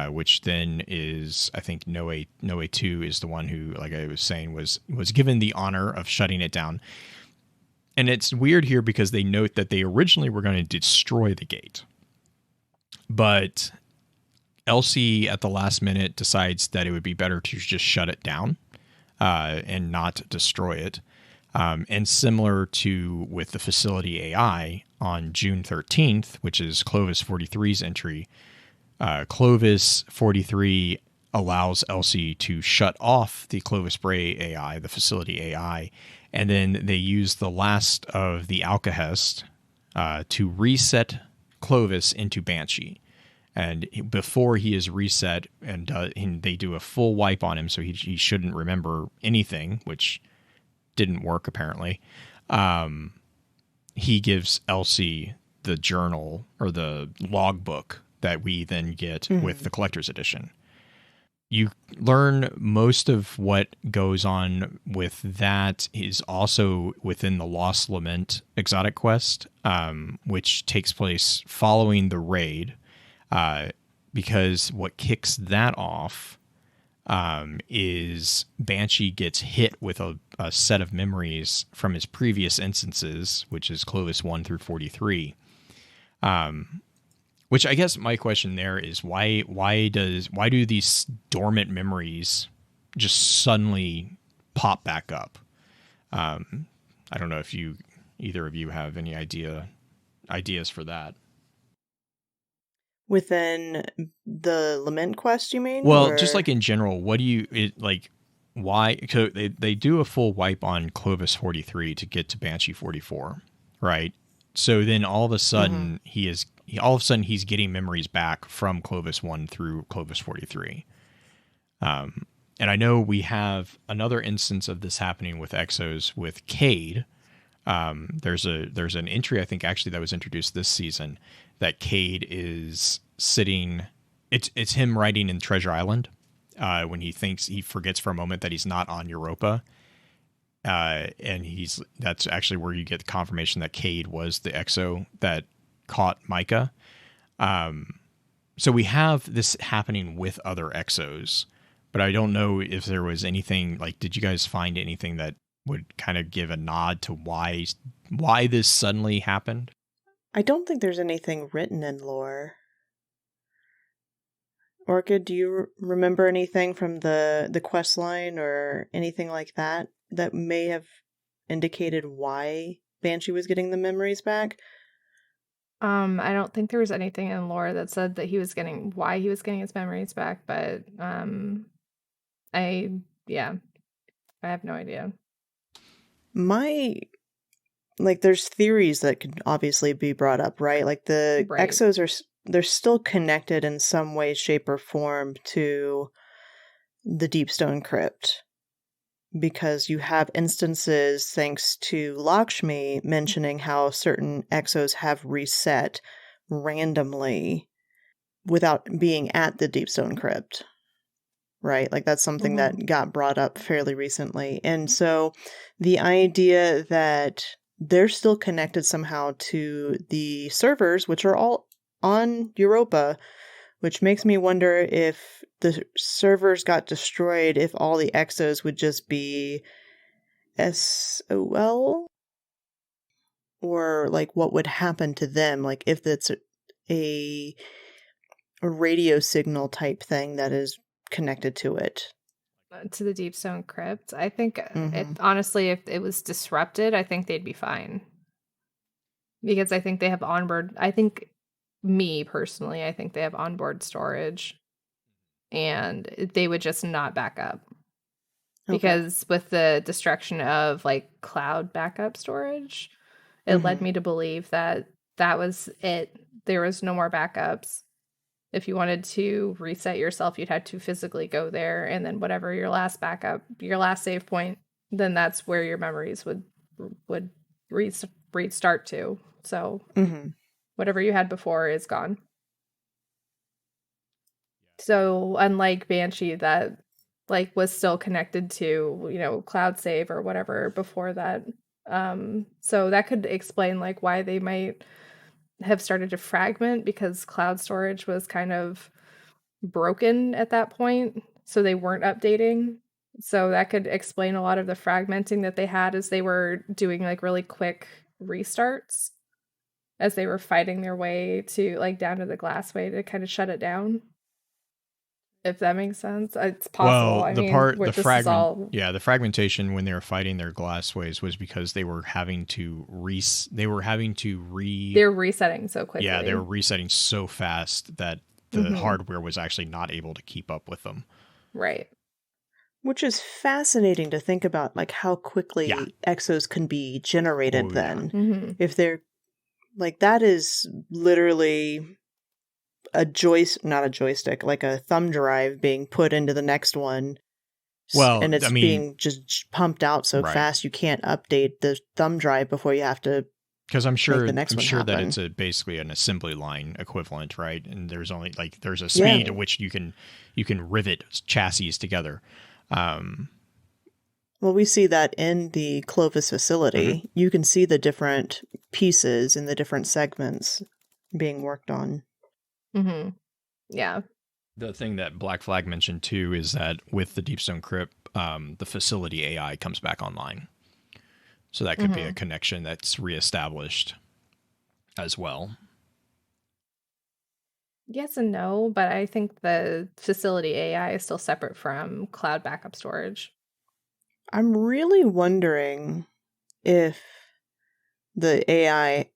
[SPEAKER 2] which then is, I think Noe 2 is the one who, like I was saying, was given the honor of shutting it down. And it's weird here because they note that they originally were going to destroy the gate. But Elsie at the last minute decides that it would be better to just shut it down and not destroy it. And similar to with the facility AI on June 13th, which is Clovis 43's entry, Clovis 43 allows Elsie to shut off the Clovis Bray AI, the facility AI, and then they use the last of the Alcahest to reset Clovis into Banshee. And before he is reset, and they do a full wipe on him, so he shouldn't remember anything, which didn't work apparently. He gives Elsie the journal or the logbook that we then get with the collector's edition. You learn most of what goes on with that is also within the Lost Lament exotic quest, which takes place following the raid. Because what kicks that off is Banshee gets hit with a set of memories from his previous instances, which is Clovis 1 through 43. Which I guess my question there is why do these dormant memories just suddenly pop back up? I don't know if either of you have any ideas for that.
[SPEAKER 4] Within the Lament quest, you mean?
[SPEAKER 2] Well,
[SPEAKER 4] or?
[SPEAKER 2] just like in general, why? So they do a full wipe on Clovis 43 to get to Banshee 44, right? So then all of a sudden he's getting memories back from Clovis 1 through Clovis 43. And I know we have another instance of this happening with Exos with Cade. There's an entry, I think, actually that was introduced this season that Cade is sitting. It's him writing in Treasure Island when he forgets for a moment that he's not on Europa. And that's actually where you get the confirmation that Cade was the Exo that caught Micah. So we have this happening with other Exos, but I don't know if there was anything, like, did you guys find anything that would kind of give a nod to why this suddenly happened?
[SPEAKER 4] I don't think there's anything written in lore. Orchid, do you remember anything from the quest line or anything like that may have indicated why Banshee was getting the memories back?
[SPEAKER 5] I don't think there was anything in lore that said that why he was getting his memories back, but I have no idea.
[SPEAKER 4] There's theories that could obviously be brought up, right? Like the Exos they're still connected in some way, shape, or form to the Deepstone Crypt. Because you have instances, thanks to Lakshmi, mentioning how certain Exos have reset randomly without being at the Deepstone Crypt. Right? Like that's something that got brought up fairly recently. And so the idea that they're still connected somehow to the servers, which are all on Europa, which makes me wonder if the servers got destroyed, if all the Exos would just be SOL? Or like what would happen to them? Like if it's a radio signal type thing that is connected to it.
[SPEAKER 5] To the Deepstone Crypt. I think honestly, if it was disrupted, I think they'd be fine. Because I think they have onboard, I think they have onboard storage and they would just not back up. Because with the destruction of like cloud backup storage, it led me to believe that was it. There was no more backups. If you wanted to reset yourself, you'd have to physically go there, and then whatever your last backup, your last save point, then that's where your memories would restart to. So whatever you had before is gone. So unlike Banshee, that like was still connected to cloud save or whatever before that. So that could explain like why they might have started to fragment, because cloud storage was kind of broken at that point, so they weren't updating. So that could explain a lot of the fragmenting that they had as they were doing like really quick restarts as they were fighting their way to like down to the glassway to kind of shut it down. If that makes sense. It's possible.
[SPEAKER 2] Well,
[SPEAKER 5] the
[SPEAKER 2] fragmentation when they were fighting their glassways was because they were having to They're
[SPEAKER 5] resetting so quickly.
[SPEAKER 2] Yeah, they were resetting so fast that the hardware was actually not able to keep up with them.
[SPEAKER 5] Right.
[SPEAKER 4] Which is fascinating to think about, like how quickly exos can be generated then.
[SPEAKER 5] Yeah. Mm-hmm.
[SPEAKER 4] If they're like, that is literally not a joystick, like a thumb drive being put into the next one.
[SPEAKER 2] Well,
[SPEAKER 4] and it's being just pumped out so fast you can't update the thumb drive before you have to.
[SPEAKER 2] Because I'm sure that
[SPEAKER 4] happen.
[SPEAKER 2] it's basically an assembly line equivalent, right? And there's only there's a speed at which you can rivet chassis together.
[SPEAKER 4] Well, we see that in the Clovis facility.
[SPEAKER 2] Mm-hmm.
[SPEAKER 4] You can see the different pieces and the different segments being worked on.
[SPEAKER 5] Mm-hmm. Yeah.
[SPEAKER 2] The thing that Black Flag mentioned too is that with the Deepstone Crypt, the facility AI comes back online. So that could be a connection that's reestablished as well.
[SPEAKER 5] Yes and no, but I think the facility AI is still separate from cloud backup storage.
[SPEAKER 4] I'm really wondering if the AI,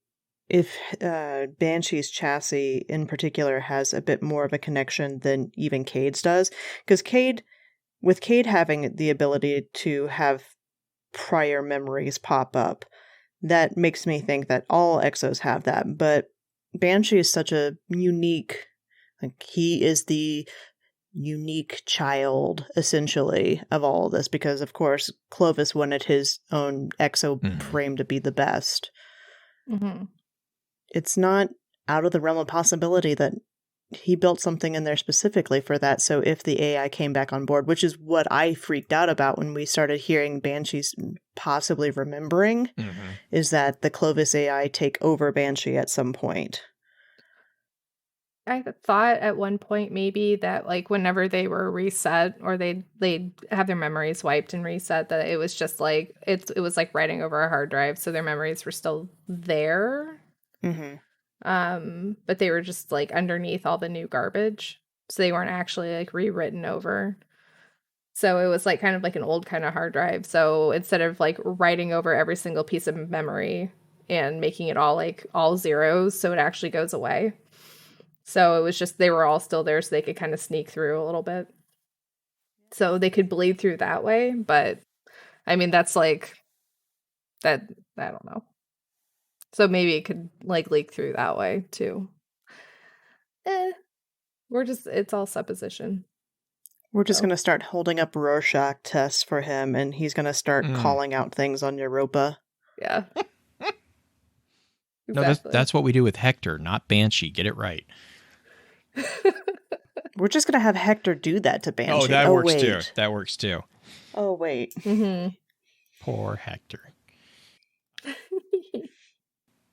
[SPEAKER 4] if Banshee's chassis in particular has a bit more of a connection than even Cade's does. Because with Cade having the ability to have prior memories pop up, that makes me think that all exos have that. But Banshee is such a unique, like he is the unique child essentially of all of this, because of course Clovis wanted his own exo frame to be the best. It's not out of the realm of possibility that he built something in there specifically for that. So if the AI came back on board, which is what I freaked out about when we started hearing Banshee's possibly remembering, is that the Clovis AI take over Banshee at some point.
[SPEAKER 5] I thought at one point maybe that like whenever they were reset or they'd have their memories wiped and reset, that it was just like it was like writing over a hard drive, so their memories were still there. But they were just like underneath all the new garbage, so they weren't actually like rewritten over. So it was like kind of like an old kind of hard drive. So instead of like writing over every single piece of memory and making it all zeros, so it actually goes away. So it was just they were all still there, so they could kind of sneak through a little bit. So they could bleed through that way, but I mean that's like that. I don't know. So maybe it could like leak through that way too. It's all supposition.
[SPEAKER 4] We're just going to start holding up Rorschach tests for him, and he's going to start calling out things on Europa.
[SPEAKER 5] Yeah.
[SPEAKER 2] Exactly. No, that's what we do with Hector, not Banshee. Get it right.
[SPEAKER 4] We're just going to have Hector do that to Banshee.
[SPEAKER 2] Oh, that works too. That works too.
[SPEAKER 4] Oh, wait.
[SPEAKER 2] Poor Hector.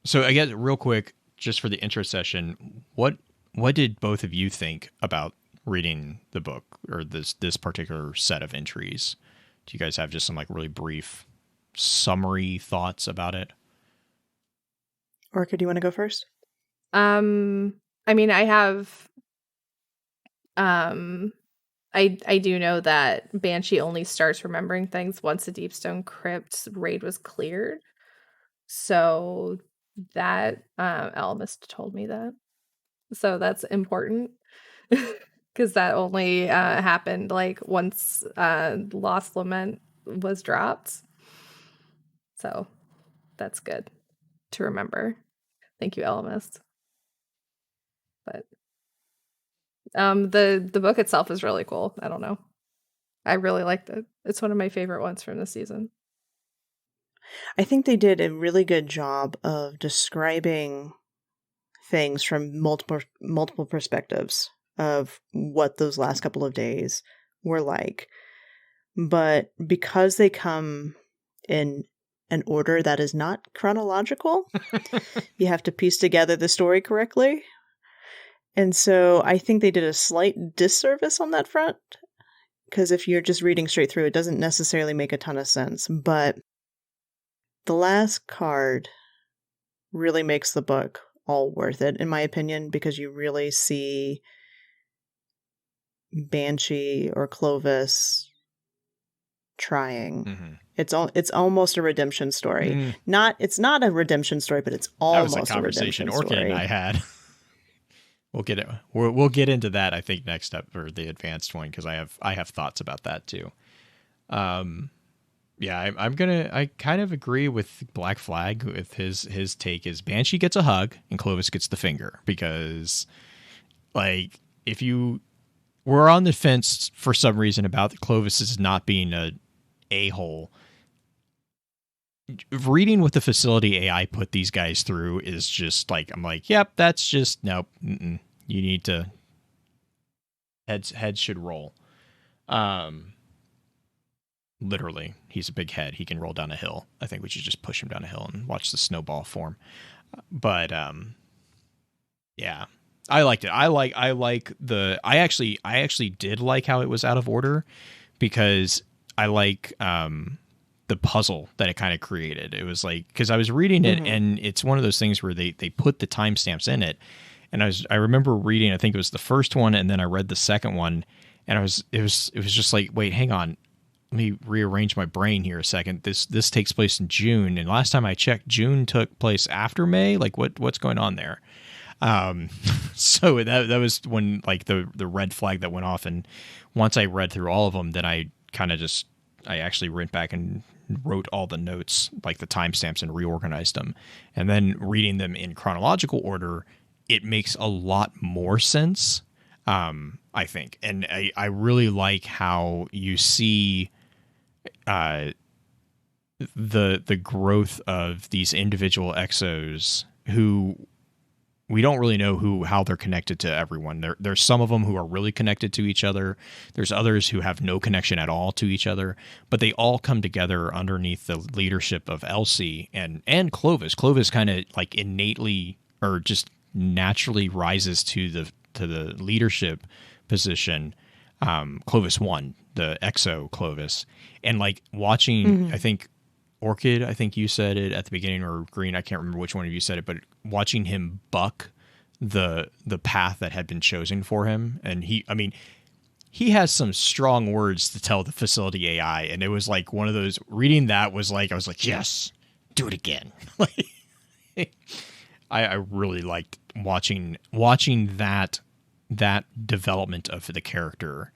[SPEAKER 2] So I guess real quick, just for the intro session, what did both of you think about reading the book or this particular set of entries? Do you guys have just some like really brief summary thoughts about it?
[SPEAKER 4] Orca, do you want to go first?
[SPEAKER 5] I mean, I have I do know that Banshee only starts remembering things once the Deepstone Crypt raid was cleared. So that Almist told me that. So that's important because that only happened like once Lost Lament was dropped. So that's good to remember. Thank you, Almist. But the book itself is really cool. I don't know. I really liked it. It's one of my favorite ones from this season.
[SPEAKER 4] I think they did a really good job of describing things from multiple perspectives of what those last couple of days were like. But because they come in an order that is not chronological, you have to piece together the story correctly. And so I think they did a slight disservice on that front, because if you're just reading straight through, it doesn't necessarily make a ton of sense. But the last card really makes the book all worth it, in my opinion, because you really see Banshee or Clovis trying.
[SPEAKER 2] Mm-hmm.
[SPEAKER 4] It's almost a redemption story. It's not a redemption story, but it's almost
[SPEAKER 2] that was a conversation Orchid
[SPEAKER 4] story.
[SPEAKER 2] and I had. We'll get into that, I think, next up for the advanced one, because I have thoughts about that too. Yeah, I kind of agree with Black Flag with his take is Banshee gets a hug and Clovis gets the finger, because like if you were on the fence for some reason about Clovis is not being a hole, reading what the facility AI put these guys through is just like, I'm like, yep, that's just nope. You need to heads should roll. Literally, he's a big head. He can roll down a hill. I think we should just push him down a hill and watch the snowball form. But yeah, I liked it. I actually did like how it was out of order, because I like the puzzle that it kind of created. It was like, because I was reading it, and it's one of those things where they put the timestamps in it, and I remember reading, I think it was the first one, and then I read the second one, and it was just like, wait, hang on. Let me rearrange my brain here a second. This takes place in June, and last time I checked, June took place after May. Like what's going on there? So that was when like the red flag that went off, and once I read through all of them, then I kind of I actually went back and wrote all the notes, like the timestamps, and reorganized them, and then reading them in chronological order, it makes a lot more sense. I think, and I really like how you see the growth of these individual exos who we don't really know how they're connected to everyone. There's some of them who are really connected to each other. There's others who have no connection at all to each other, but they all come together underneath the leadership of Elsie and Clovis. Clovis kind of like innately or just naturally rises to the leadership position. Clovis won, the Exo Clovis, and like watching, I think Orchid, I think you said it at the beginning, or Green, I can't remember which one of you said it, but watching him buck the path that had been chosen for him, and he has some strong words to tell the facility AI, and it was like one of those, reading that was like, I was like, yes, do it again. I really liked watching that development of the character,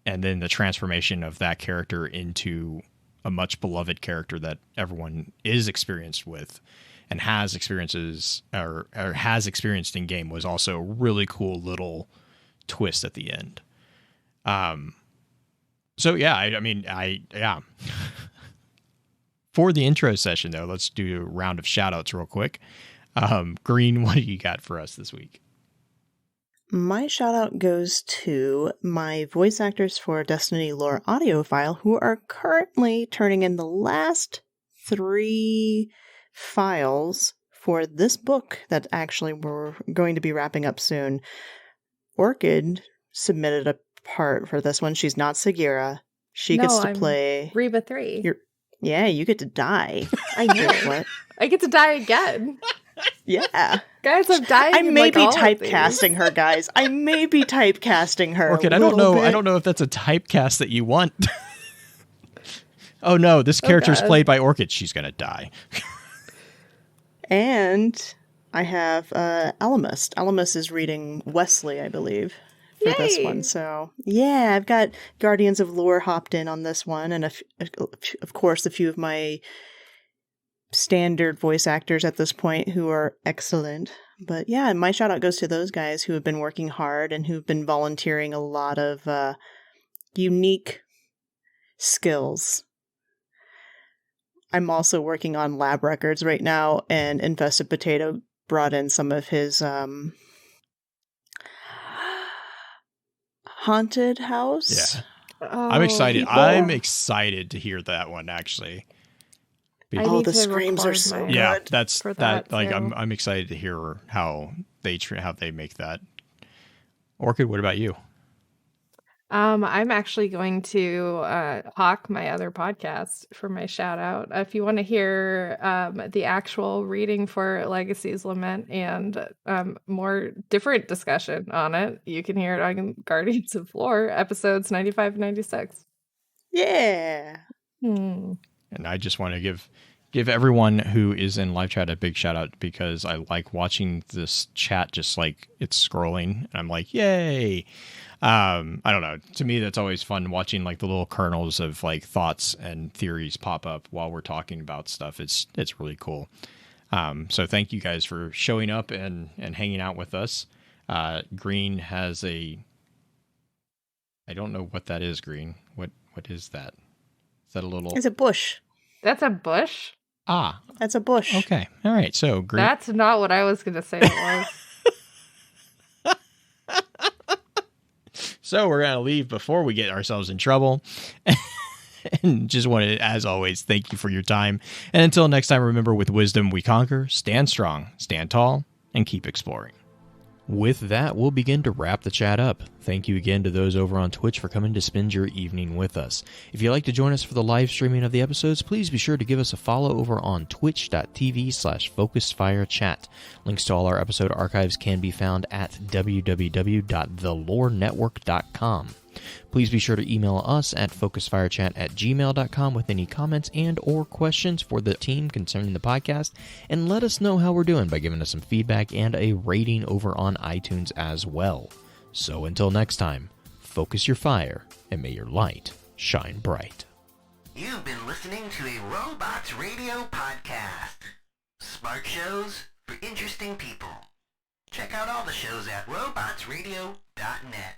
[SPEAKER 2] and then the transformation of that character into a much beloved character that everyone is experienced with and has experiences or has experienced in game, was also a really cool little twist at the end. So yeah, For the intro session though, let's do a round of shoutouts real quick. Green, what do you got for us this week?
[SPEAKER 4] My shout out goes to my voice actors for Destiny Lore audio file, who are currently turning in the last 3 files for this book that actually we're going to be wrapping up soon. Orchid submitted a part for this one. She's not Sagira. She gets to play
[SPEAKER 5] Reba 3.
[SPEAKER 4] You get to die.
[SPEAKER 5] I know.
[SPEAKER 4] What?
[SPEAKER 5] I get to die again.
[SPEAKER 4] Yeah.
[SPEAKER 5] Guys, I'm dying.
[SPEAKER 4] I may be typecasting her, guys. I may be typecasting her.
[SPEAKER 2] Orchid, I don't know. I don't know if that's a typecast that you want. Oh no, this character is played by Orchid. She's gonna die.
[SPEAKER 4] And I have Alamus. Alamus is reading Wesley, I believe, for this one. So yeah, I've got Guardians of Lore hopped in on this one, and of course a few of my standard voice actors at this point who are excellent. But yeah, my shout out goes to those guys who have been working hard and who've been volunteering a lot of unique skills. I'm also working on lab records right now, and Infested Potato brought in some of his haunted house.
[SPEAKER 2] Yeah. I'm excited. I'm excited to hear that one, actually.
[SPEAKER 4] The screams are so good.
[SPEAKER 2] Yeah, that's that. Like, I'm excited to hear how they make that Orchid, what about you?
[SPEAKER 5] I'm actually going to hawk my other podcast for my shout out. If you want to hear the actual reading for Legacy's Lament and more different discussion on it, you can hear it on Guardians of Lore, episodes 95 and 96.
[SPEAKER 4] Yeah.
[SPEAKER 2] And I just want to give everyone who is in live chat a big shout out because I like watching this chat just like it's scrolling and I'm like, yay. I don't know. To me, that's always fun watching like the little kernels of like thoughts and theories pop up while we're talking about stuff. It's really cool. So thank you guys for showing up and hanging out with us. Green has I don't know what that is, Green. What is that? Is that a little...
[SPEAKER 4] It's a bush.
[SPEAKER 5] That's a bush?
[SPEAKER 2] Ah.
[SPEAKER 4] That's a bush.
[SPEAKER 2] Okay. All right. So Green...
[SPEAKER 5] That's not what I was going to say it was.
[SPEAKER 2] So we're going to leave before we get ourselves in trouble. And just want to, as always, thank you for your time. And until next time, remember, with wisdom we conquer, stand strong, stand tall, and keep exploring. With that, we'll begin to wrap the chat up. Thank you again to those over on Twitch for coming to spend your evening with us. If you'd like to join us for the live streaming of the episodes, please be sure to give us a follow over on twitch.tv/FocusedFireChat. Links to all our episode archives can be found at www.thelorenetwork.com. Please be sure to email us at focusedfirechat@gmail.com with any comments and or questions for the team concerning the podcast, and let us know how we're doing by giving us some feedback and a rating over on iTunes as well. So until next time, focus your fire and may your light shine bright.
[SPEAKER 13] You've been listening to a Robots Radio podcast. Smart shows for interesting people. Check out all the shows at robotsradio.net.